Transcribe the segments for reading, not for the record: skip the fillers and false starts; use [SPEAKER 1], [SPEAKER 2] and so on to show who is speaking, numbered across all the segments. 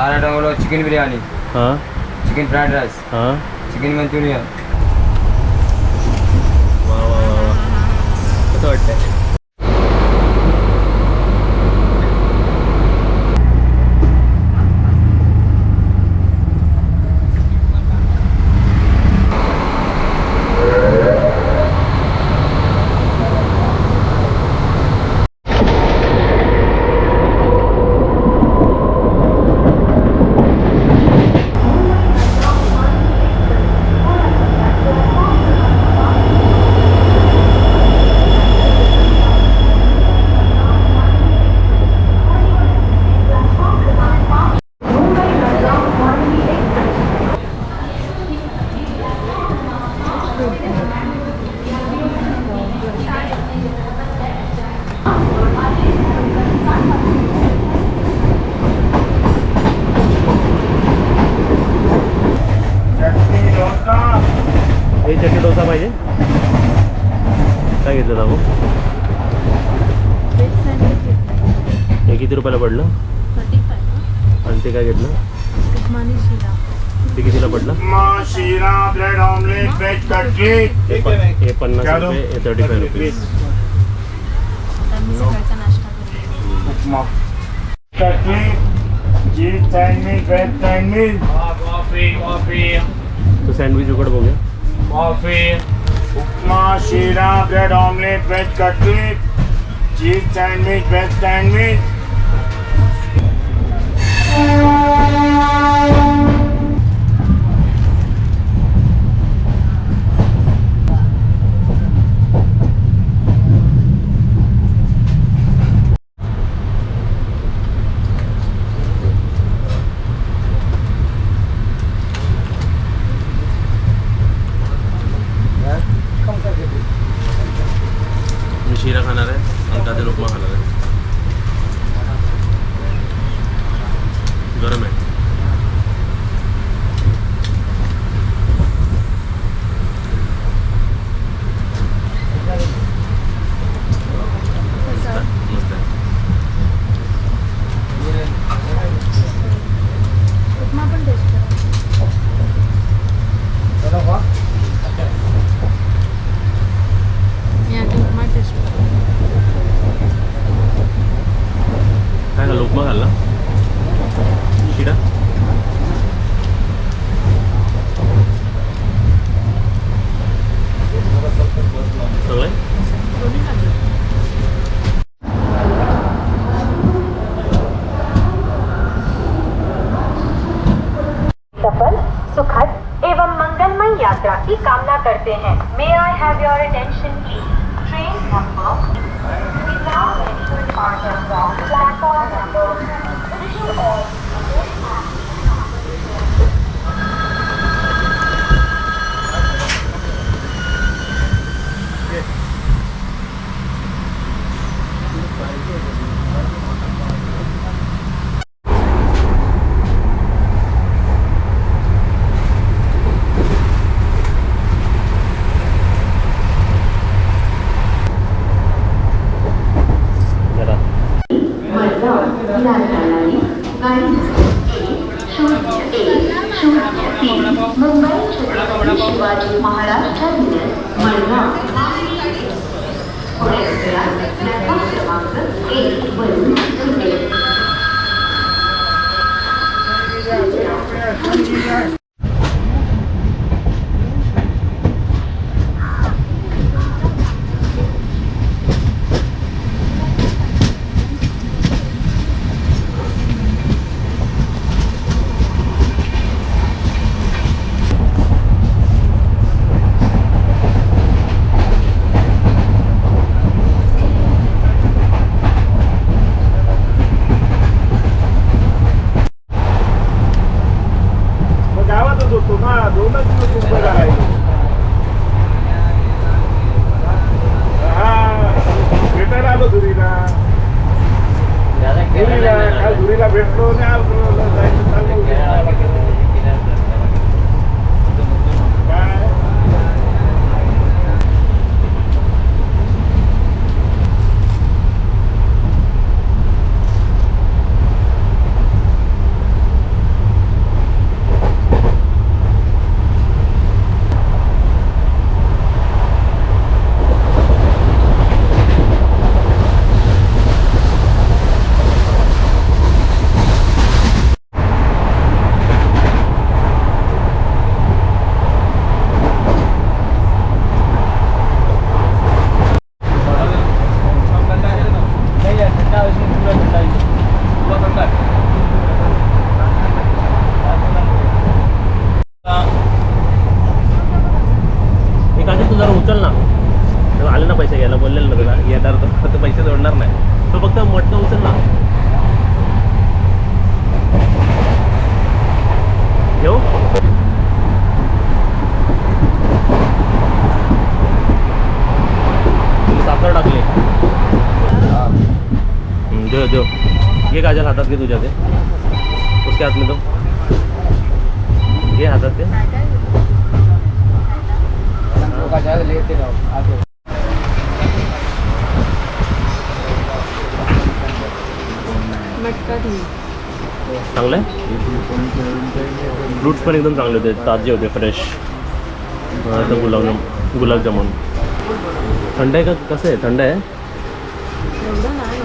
[SPEAKER 1] आराटोंगलो chicken biryani,
[SPEAKER 2] हां
[SPEAKER 1] chicken fried rice,
[SPEAKER 2] हां
[SPEAKER 1] chicken Manchurian.
[SPEAKER 2] वा वा वा वा कसं वाटतंय? हे चटणी डोसा पाहिजे. काय घेतलं दाबो? हे किती रुपयाला पडलं?
[SPEAKER 3] 35.
[SPEAKER 2] आणि ते काय घेतलं?
[SPEAKER 3] उपमानी शिरा.
[SPEAKER 2] ते कितीला पडलं?
[SPEAKER 4] शीरा ब्रेड ऑमलेट वेज कटलेट.
[SPEAKER 2] हे 50 रुपये, हे 35 रुपये.
[SPEAKER 3] आता मी सकाळचा नाश्ता करते.
[SPEAKER 4] Upma cutlet cheese sandwich veg sandwich. Coffee
[SPEAKER 2] तो सँडविच उघड बघूया.
[SPEAKER 4] Coffee upma sheera bread omelette veg cutlet cheese sandwich veg sandwich.
[SPEAKER 2] मी शिरा खाणार आहे आणि दादा उपमा खाणार आहे. गरम आहे. मस्त आहे.
[SPEAKER 3] उपमा पण टेस्ट करा. मी आधी उपमा टेस्ट करते.
[SPEAKER 2] काय झालं? उपमा खाल्ला? शिरा सगळं
[SPEAKER 3] दोन्ही खाल्लं.
[SPEAKER 5] सफल सुखद एवं मंगलमय यात्रा की कामना करते हैं. May I have your attention please. Train number platform number
[SPEAKER 2] जरा
[SPEAKER 5] मुंबई छत्रपती शिवाजी महाराज टर्मिनस मडगाव. पुढे प्लॅटफॉर्म क्रमांक 1 वरून सुटेल.
[SPEAKER 2] घे काजल हातात घे तुझ्या ते उसके हात में तो घे हातात ते
[SPEAKER 1] लेते रहो आगे
[SPEAKER 3] मटका दही
[SPEAKER 2] चांगलं आहे फ्रूट्स पण एकदम चांगले होते ताजे होते फ्रेश तर गुलाबजामुन थंड आहे का कसं आहे थंड आहे
[SPEAKER 3] एवढं नाही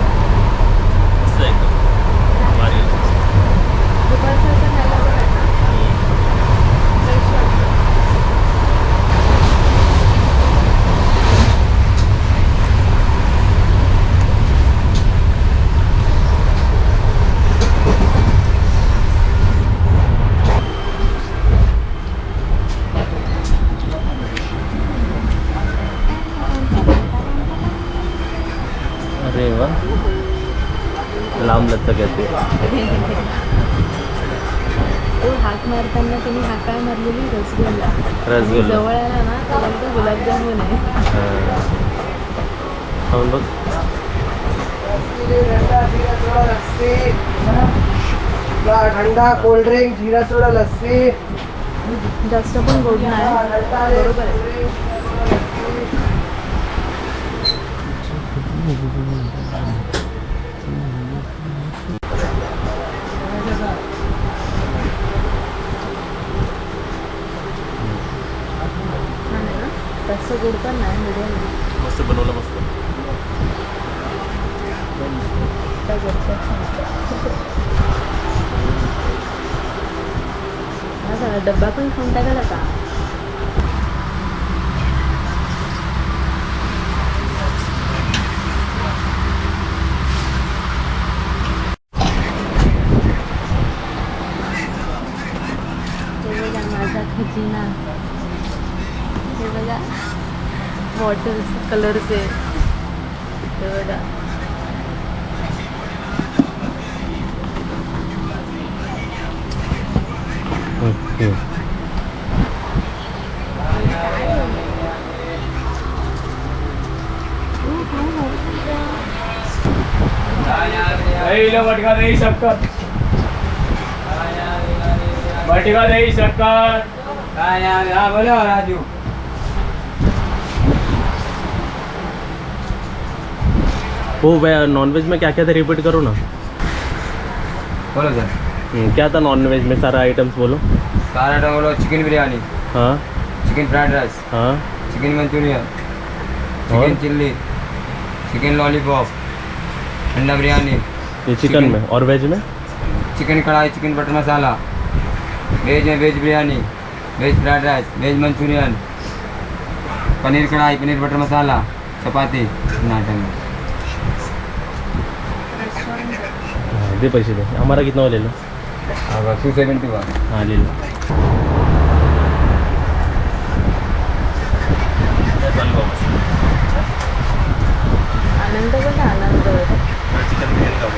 [SPEAKER 2] मस्त आहे एकदम भारी आहे.
[SPEAKER 3] दुपारचं असं खायला बरं वाटतं. फ्रेश वाटतं.
[SPEAKER 2] अरे वा लांब लचक येते
[SPEAKER 3] तो हाक मारताना तुम्ही हाकाय मारलेली रसगुल्ला
[SPEAKER 2] रसगुल्ला.
[SPEAKER 3] जवळ आला ना तर तो गुलाबजामुन आहे
[SPEAKER 2] खाऊन बघ
[SPEAKER 6] ठंडा कोल्ड ड्रिंक जीरा सोडा लस्सी
[SPEAKER 3] जास्त पण गोड नाही बरोबर आहे छान आहे ना जास्त गोड पण नाही मिडियम
[SPEAKER 2] मस्त बनवलं मस्त
[SPEAKER 3] डब्बा पण खाऊन टाकायला का हे बघा माझा खजिना हे बघा बॉटल्स कलरचे हे बघा
[SPEAKER 2] ओके
[SPEAKER 4] दही लो मटका दही शक्कर मटका दही शक्कर
[SPEAKER 1] हाँ बोलो राजू
[SPEAKER 2] वो नॉनवेज में क्या क्या था रिपीट करो ना
[SPEAKER 1] बोलो सर
[SPEAKER 2] क्या था नॉनवेज में सारा आइटम्स बोलो
[SPEAKER 1] सारा आइटम बोलो चिकन बिरयानी
[SPEAKER 2] हाँ
[SPEAKER 1] चिकन फ्राइड राइस
[SPEAKER 2] हाँ
[SPEAKER 1] चिकन मंचूरियन
[SPEAKER 2] और?
[SPEAKER 1] चिकन चिल्ली चिकन लॉलीपॉप अंडा बिरयानी
[SPEAKER 2] ये चिकन में और वेज में
[SPEAKER 1] chicken kadai chicken butter masala veg में veg biryani veg fried rice veg manchurian paneer kadai paneer butter मसाला चपाती नाटक में
[SPEAKER 2] हाँ, दे पैसे दे हमारा कितना वो ले लो
[SPEAKER 1] 270 हुआ
[SPEAKER 2] हाँ ले लो
[SPEAKER 3] आनंद बघा आनंद
[SPEAKER 2] चिकन बिर्याणी खाऊ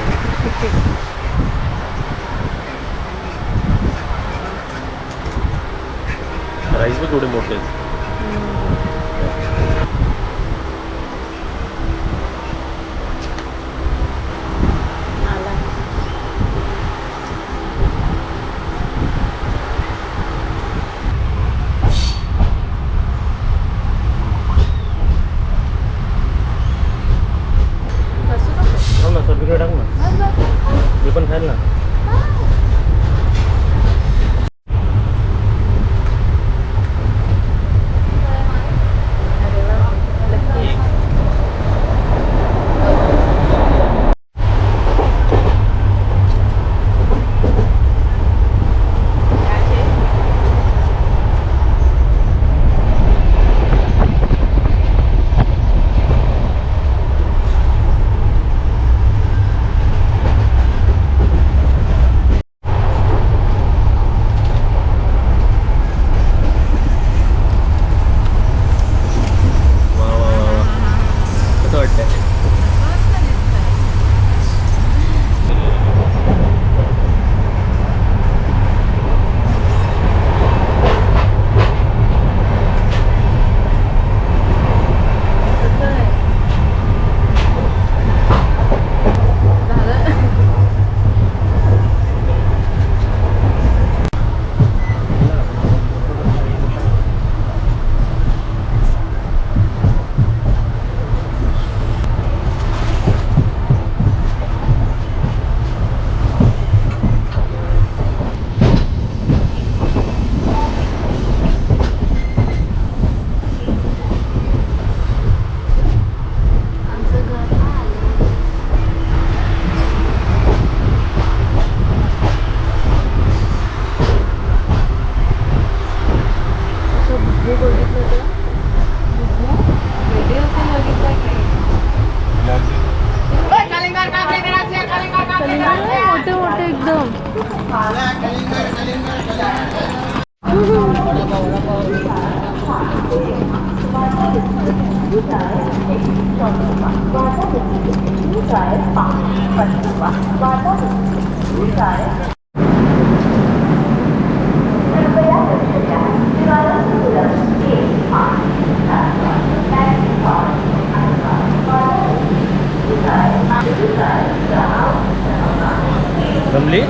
[SPEAKER 2] राईस पण थोडे मोठे आहेत
[SPEAKER 3] आला बसू नको.
[SPEAKER 2] हो ना सर टाक ना मी पण खाईल ना जमली